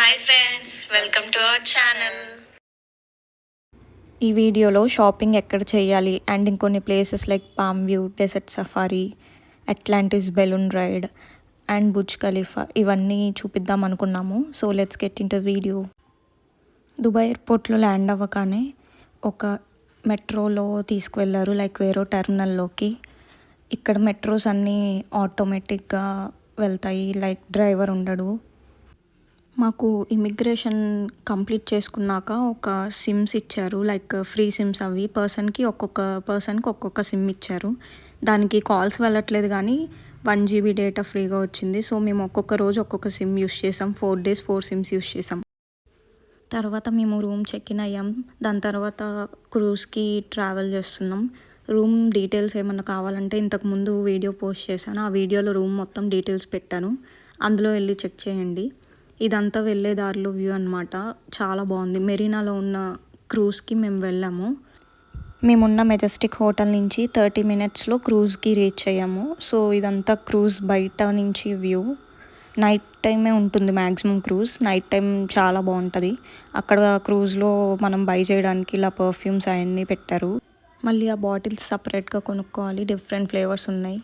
Hi friends, welcome to our channel. ఈ వీడియోలో shopping ఎక్కడ చేయాలి అండ్ ఇంకొన్ని places like palm view, desert safari, Atlantis balloon ride and Burj Khalifa ఇవన్నీ చూపిద్దాం అనుకున్నాము. So let's get into video. Dubai ఎయిర్పోర్ట్లో ల్యాండ్ అవ్వగానే ఒక మెట్రోలో తీసుకువెళ్ళారు లైక్ వేరే టెర్మినల్లోకి. ఇక్కడ మెట్రోస్ అన్నీ ఆటోమేటిక్గా వెళ్తాయి, లైక్ డ్రైవర్ ఉండడు. మాకు ఇమిగ్రేషన్ కంప్లీట్ చేసుకున్నాక ఒక సిమ్స్ ఇచ్చారు, లైక్ ఫ్రీ సిమ్స్. అవి ఒక్కొక్క పర్సన్కి ఒక్కొక్క సిమ్ ఇచ్చారు. దానికి కాల్స్ వెళ్ళట్లేదు కానీ 1 GB డేటా ఫ్రీగా వచ్చింది. సో మేము ఒక్కొక్క రోజు ఒక్కొక్క సిమ్ యూస్ చేసాం. 4 days 4 సిమ్స్ యూస్ చేసాం. తర్వాత మేము రూమ్ చెక్ ఇన్ అయ్యాం. దాని తర్వాత క్రూజ్కి ట్రావెల్ చేస్తున్నాం. రూమ్ డీటెయిల్స్ ఏమన్నా కావాలంటే ఇంతకుముందు వీడియో పోస్ట్ చేశాను. ఆ వీడియోలో రూమ్ మొత్తం డీటెయిల్స్ పెట్టాను, అందులో వెళ్ళి చెక్ చేయండి. ఇదంతా వెళ్ళే దారిలో వ్యూ అనమాట, చాలా బాగుంది. మెరీనాలో ఉన్న క్రూజ్కి మేము వెళ్ళాము. మేమున్న మెజెస్టిక్ హోటల్ నుంచి 30 minutesలో క్రూజ్కి రీచ్ అయ్యాము. సో ఇదంతా క్రూజ్ బయట నుంచి వ్యూ. నైట్ టైమే ఉంటుంది మ్యాక్సిమం క్రూజ్. నైట్ టైం చాలా బాగుంటుంది. అక్కడ క్రూజ్లో మనం బై చేయడానికి ఇలా పర్ఫ్యూమ్స్ అవన్నీ పెట్టారు. మళ్ళీ ఆ బాటిల్స్ సపరేట్గా కొనుక్కోవాలి, డిఫరెంట్ ఫ్లేవర్స్ ఉన్నాయి.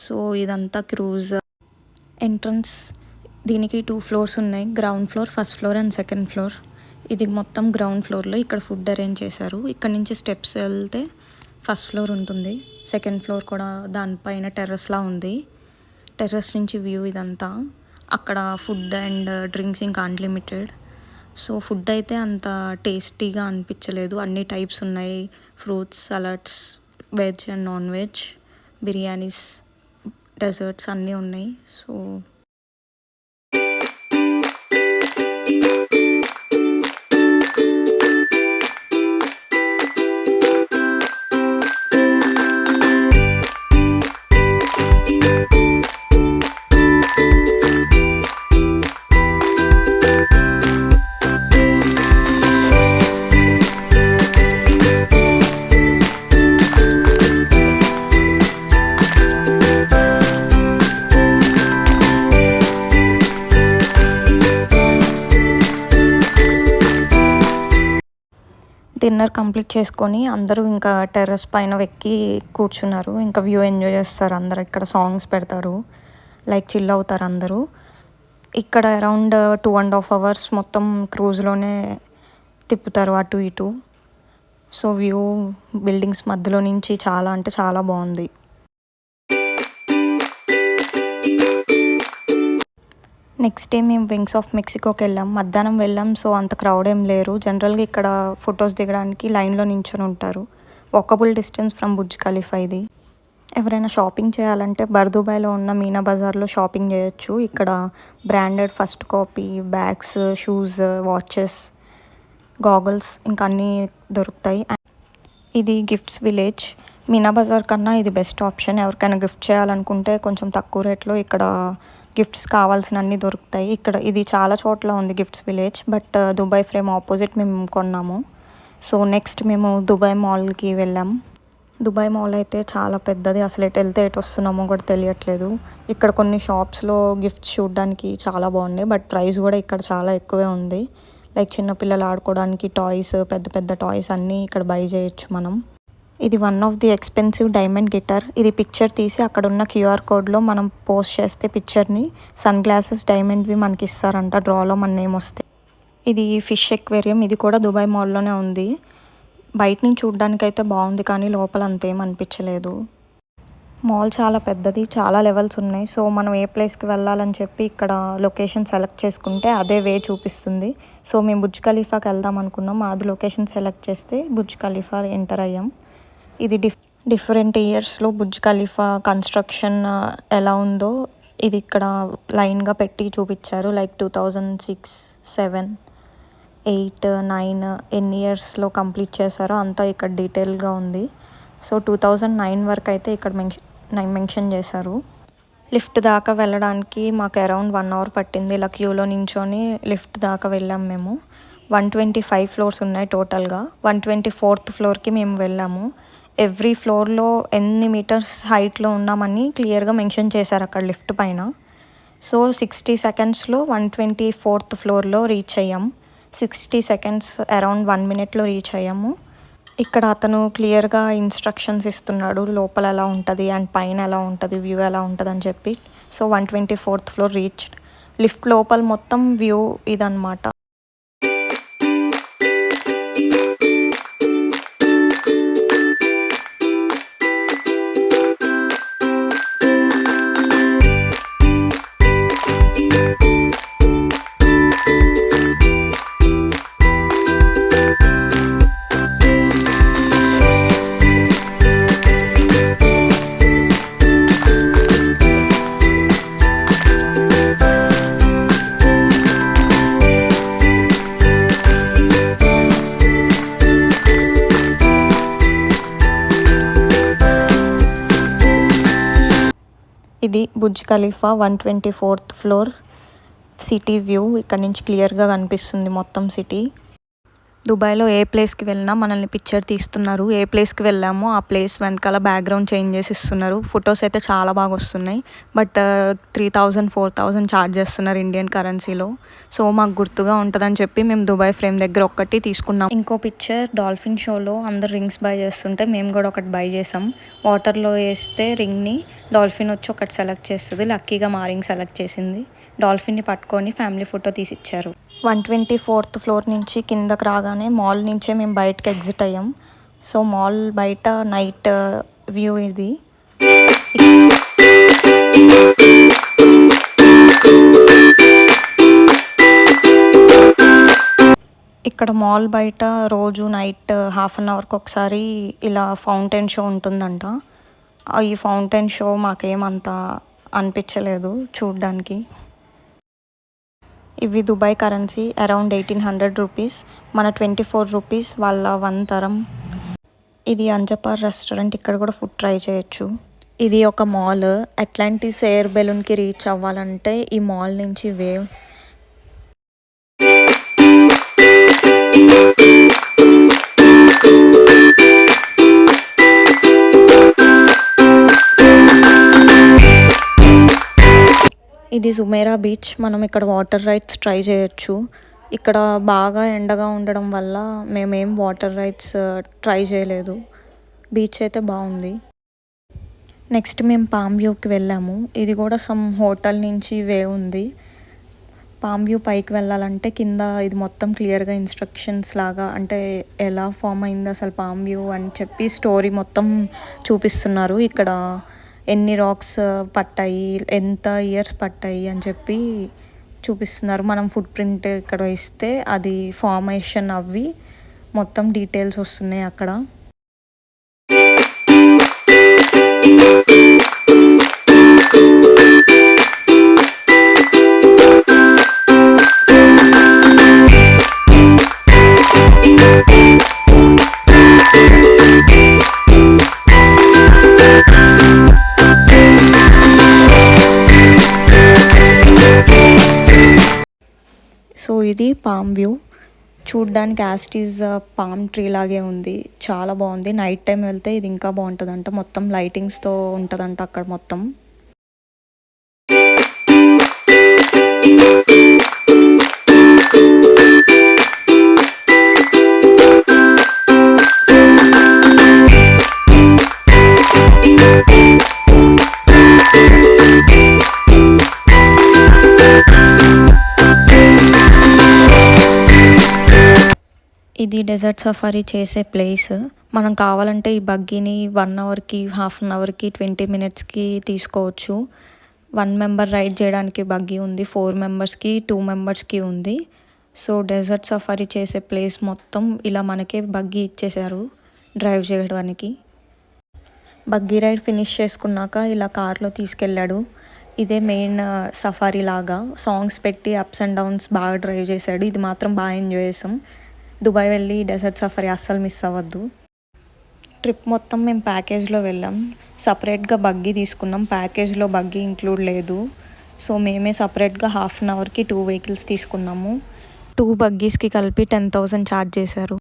సో ఇదంతా క్రూజ్ ఎంట్రన్స్. దీనికి 2 floors ఉన్నాయి, ground floor, first floor and second floor. ఇది మొత్తం గ్రౌండ్ ఫ్లోర్లో ఇక్కడ ఫుడ్ అరేంజ్ చేశారు. ఇక్కడ నుంచి స్టెప్స్ వెళ్తే ఫస్ట్ ఫ్లోర్ ఉంటుంది. సెకండ్ ఫ్లోర్ కూడా దానిపైన టెర్రస్లా ఉంది. టెర్రస్ నుంచి వ్యూ ఇదంతా. అక్కడ ఫుడ్ అండ్ డ్రింక్స్ ఇంకా అన్లిమిటెడ్. సో ఫుడ్ అయితే అంత టేస్టీగా అనిపించలేదు. అన్ని టైప్స్ ఉన్నాయి, fruits, salads, veg and non veg, biryanis, desserts అన్నీ ఉన్నాయి. సో డిన్నర్ కంప్లీట్ చేసుకొని అందరూ ఇంకా టెర్రస్ పైన ఎక్కి కూర్చున్నారు. ఇంకా వ్యూ ఎంజాయ్ చేస్తారు అందరు. ఇక్కడ సాంగ్స్ పెడతారు, లైక్ చిల్ అవుతారు అందరూ. ఇక్కడ అరౌండ్ 2.5 hours మొత్తం క్రూజ్లోనే తిప్పుతారు అటు ఇటు. సో వ్యూ బిల్డింగ్స్ మధ్యలో నుంచి చాలా అంటే చాలా బాగుంది. నెక్స్ట్ డే మేము వింగ్స్ ఆఫ్ మెక్సికోకి వెళ్ళాం. మధ్యాహ్నం వెళ్ళాం, సో అంత క్రౌడ్ ఏం లేరు. జనరల్గా ఇక్కడ ఫొటోస్ దిగడానికి లైన్లో నించొని ఉంటారు. Walkable distance from Burj Khalifa ఇది. ఎవరైనా షాపింగ్ చేయాలంటే బర్దుబాయ్లో ఉన్న మీనా బజార్లో షాపింగ్ చేయొచ్చు. ఇక్కడ branded first copy bags, shoes, watches, goggles ఇంకా అన్నీ దొరుకుతాయి. ఇది గిఫ్ట్స్ విలేజ్. మీనా బజార్ కన్నా ఇది బెస్ట్ ఆప్షన్. ఎవరికైనా గిఫ్ట్ చేయాలనుకుంటే కొంచెం తక్కువ రేట్లో ఇక్కడ గిఫ్ట్స్ కావాల్సిన అన్నీ దొరుకుతాయి. ఇది చాలా చోట్ల ఉంది gifts village, but Dubai frame opposite మేము కొన్నాము. సో నెక్స్ట్ మేము దుబాయ్ మాల్కి వెళ్ళాం. దుబాయ్ మాల్ అయితే చాలా పెద్దది, అసలు ఎటు వెళ్తే ఎటు వస్తున్నామో కూడా తెలియట్లేదు. ఇక్కడ కొన్ని షాప్స్లో గిఫ్ట్స్ చూడడానికి చాలా బాగున్నాయి, బట్ ప్రైస్ కూడా ఇక్కడ చాలా ఎక్కువే ఉంది. లైక్ చిన్నపిల్లలు ఆడుకోవడానికి టాయ్స్, పెద్ద పెద్ద టాయ్స్ అన్నీ ఇక్కడ బై చేయొచ్చు మనం. ఇది one of the expensive diamond guitar. ఇది పిక్చర్ తీసి అక్కడ ఉన్న QR కోడ్లో మనం పోస్ట్ చేస్తే పిక్చర్ని సన్ గ్లాసెస్ డైమండ్వి మనకి ఇస్తారంట. డ్రాలో మన నేమ్ వస్తే. ఇది ఫిష్ ఎక్వేరియం. ఇది కూడా దుబాయ్ మాల్లోనే ఉంది. బయట నుంచి చూడడానికైతే బాగుంది కానీ లోపల అంతేం అనిపించలేదు. మాల్ చాలా పెద్దది, చాలా లెవెల్స్ ఉన్నాయి. సో మనం ఏ ప్లేస్కి వెళ్ళాలని చెప్పి ఇక్కడ లొకేషన్ సెలెక్ట్ చేసుకుంటే అదే వే చూపిస్తుంది. సో మేము బుర్జ్ ఖలీఫాకి వెళ్దాం అనుకున్నాం. అది లొకేషన్ సెలెక్ట్ చేస్తే బుర్జ్ ఖలీఫా ఎంటర్ అయ్యాం. ఇది డిఫరెంట్ ఇయర్స్లో బుర్జ్ ఖలీఫా కన్స్ట్రక్షన్ ఎలా ఉందో ఇది ఇక్కడ లైన్గా పెట్టి చూపించారు. లైక్ 2006, 7, 8, 9 ఎన్ని ఇయర్స్లో కంప్లీట్ చేశారో అంతా ఇక్కడ డీటెయిల్గా ఉంది. సో 2009 వరకు అయితే ఇక్కడ మెన్షన్ చేశారు. లిఫ్ట్ దాకా వెళ్ళడానికి మాకు అరౌండ్ 1 hour పట్టింది. ఇలా క్యూలో నించొని లిఫ్ట్ దాకా వెళ్ళాం మేము. 125 floors ఉన్నాయి టోటల్గా. 124th floorకి మేము వెళ్ళాము. ఎవ్రీ ఫ్లోర్లో ఎన్ని మీటర్స్ హైట్లో ఉన్నామని క్లియర్గా మెన్షన్ చేశారు అక్కడ లిఫ్ట్ పైన. సో 60 సెకండ్స్లో 124th ఫ్లోర్లో రీచ్ అయ్యాం. 60 సెకండ్స్ అరౌండ్ 1 మినిట్లో రీచ్ అయ్యాము. ఇక్కడ అతను క్లియర్గా ఇన్స్ట్రక్షన్స్ ఇస్తున్నాడు, లోపల ఎలా ఉంటుంది అండ్ పైన ఎలా ఉంటుంది, వ్యూ ఎలా ఉంటుంది అని చెప్పి. So 124th floor reach. Lift లోపల మొత్తం వ్యూ ఇదన్నమాట. ఇది Burj Khalifa 124th floor city view. ఇక్కడ నుంచి క్లియర్గా కనిపిస్తుంది మొత్తం సిటీ. దుబాయ్లో ఏ ప్లేస్కి వెళ్ళినా మనల్ని పిక్చర్ తీస్తున్నారు. ఏ ప్లేస్కి వెళ్ళామో ఆ ప్లేస్ వెనకాల బ్యాక్గ్రౌండ్ చేంజ్ చేసి ఇస్తున్నారు. ఫొటోస్ అయితే చాలా బాగా వస్తున్నాయి. బట్ 3000 4000 ఛార్జ్ చేస్తున్నారు ఇండియన్ కరెన్సీలో. సో మాకు గుర్తుగా ఉంటుందని చెప్పి మేము దుబాయ్ ఫ్రేమ్ దగ్గర ఒక్కటి తీసుకున్నాం. ఇంకో పిక్చర్ డాల్ఫిన్ షోలో అందరు రింగ్స్ బై చేస్తుంటే మేము కూడా ఒకటి బై చేసాం. వాటర్లో వేస్తే రింగ్ని డాల్ఫిన్ వచ్చి ఒకటి సెలెక్ట్ చేస్తుంది. లక్కీగా మా రింగ్ సెలెక్ట్ చేసింది. డాల్ఫిన్ని పట్టుకొని ఫ్యామిలీ ఫోటో తీసిచ్చారు. 124th ఫ్లోర్ నుంచి కిందకి రాగానే మాల్ నుంచే మేము బయటకు ఎగ్జిట్ అయ్యాం. సో మాల్ బయట నైట్ వ్యూ ఇది. ఇక్కడ మాల్ బయట రోజు నైట్ హాఫ్ అన్ అవర్కి ఒకసారి ఇలా ఫౌంటైన్ షో ఉంటుందంట. ఈ ఫౌంటైన్ షో మాకేమంత అనిపించలేదు చూడ్డానికి. ఇవి దుబాయ్ కరెన్సీ అరౌండ్ 1800 రూపీస్, మన 24 రూపీస్ వాళ్ళ 1 తరం. ఇది అంజపార్ రెస్టారెంట్. ఇక్కడ కూడా ఫుడ్ ట్రై చేయొచ్చు. ఇది ఒక మాల్. అట్లాంటిస్ ఎయిర్ బెలూన్కి రీచ్ అవ్వాలంటే ఈ మాల్ నుంచి వేవ్. ఇది జుమేరా బీచ్. మనం ఇక్కడ వాటర్ రైడ్స్ ట్రై చేయొచ్చు. ఇక్కడ బాగా ఎండగా ఉండడం వల్ల మేమేం వాటర్ రైడ్స్ ట్రై చేయలేదు. బీచ్ అయితే బాగుంది. నెక్స్ట్ మేము పామ్ వ్యూకి వెళ్ళాము. ఇది కూడా సమ్ హోటల్ నుంచి వే ఉంది. పామ్ వ్యూ పైకి వెళ్ళాలంటే కింద ఇది మొత్తం క్లియర్గా ఇన్స్ట్రక్షన్స్ లాగా, అంటే ఎలా ఫామ్ అయింది అసలు పామ్ వ్యూ అని చెప్పి స్టోరీ మొత్తం చూపిస్తున్నారు. ఇక్కడ ఎన్ని రాక్స్ పట్టాయి, ఎంత ఇయర్స్ పట్టాయి అని చెప్పి చూపిస్తున్నారు. మనం ఫుట్ ప్రింట్ ఇక్కడ ఇస్తే అది ఫార్మేషన్ అవి మొత్తం డీటెయిల్స్ వస్తున్నాయి అక్కడ. సో ఇది పామ్ వ్యూ. చూడ్డానికి యాస్టీస్ పామ్ ట్రీ లాగే ఉంది. చాలా బాగుంది. నైట్ టైం వెళ్తే ఇది ఇంకా బాగుంటుందంట. మొత్తం లైటింగ్స్తో ఉంటుందంట అక్కడ మొత్తం. ఇది డెజర్ట్ సఫారీ చేసే ప్లేస్. మనం కావాలంటే ఈ బగ్గీని 1 అవర్కి, హాఫ్ అన్ అవర్కి, 20 మినిట్స్కి తీసుకోవచ్చు. 1 మెంబర్ రైడ్ చేయడానికి బగ్గీ ఉంది. 4 మెంబర్స్కి, 2 మెంబర్స్కి ఉంది. సో డెజర్ట్ సఫారీ చేసే ప్లేస్ మొత్తం ఇలా మనకే బగ్గీ ఇచ్చేసారు డ్రైవ్ చేయడానికి. బగ్గీ రైడ్ ఫినిష్ చేసుకున్నాక ఇలా కార్లో తీసుకెళ్ళాడు. ఇదే మెయిన్ సఫారీ లాగా సాంగ్స్ పెట్టి అప్స్ అండ్ డౌన్స్ బాగా డ్రైవ్ చేశాడు. ఇది మాత్రం బాగా ఎంజాయ్ చేసాం. దుబాయ్ వెళ్ళి డెజర్ట్ సఫారీ అస్సలు మిస్ అవ్వద్దు. ట్రిప్ మొత్తం మేము ప్యాకేజ్లో వెళ్ళాం. సపరేట్గా బగ్గీ తీసుకున్నాం. ప్యాకేజ్లో బగ్గీ ఇంక్లూడ్ లేదు. సో మేమే సపరేట్గా హాఫ్ అన్ అవర్కి 2 వెహికల్స్ తీసుకున్నాము. 2 బగ్గీస్కి కలిపి 10,000 ఛార్జ్ చేశారు.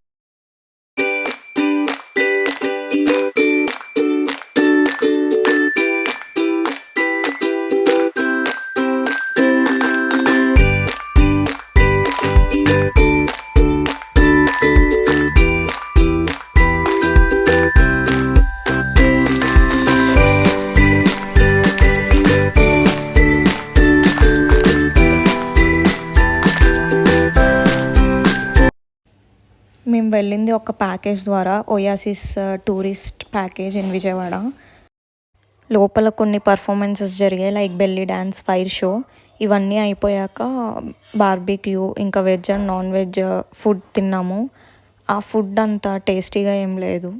మేము వెళ్ళింది ఒక ప్యాకేజ్ ద్వారా, Oasis tourist package in Vijayawada. లోపల కొన్ని పర్ఫార్మెన్సెస్ జరిగాయి, like belly dance, fire show. ఇవన్నీ అయిపోయాక బార్బిక్యూ ఇంకా veg and non veg food తిన్నాము. ఆ ఫుడ్ అంత టేస్టీగా ఏం లేదు.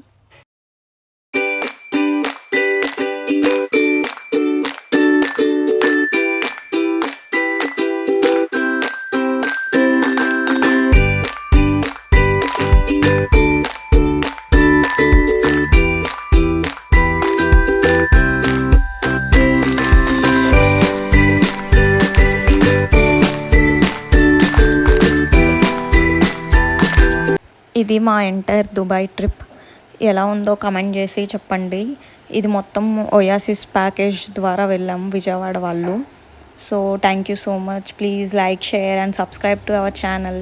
ఇది మా ఎంటైర్ దుబాయ్ ట్రిప్. ఎలా ఉందో కమెంట్ చేసి చెప్పండి. ఇది మొత్తం ఓయాసిస్ ప్యాకేజ్ ద్వారా వెళ్ళాం విజయవాడ వాళ్ళు. So thank you so much. Please like, share and subscribe to our channel.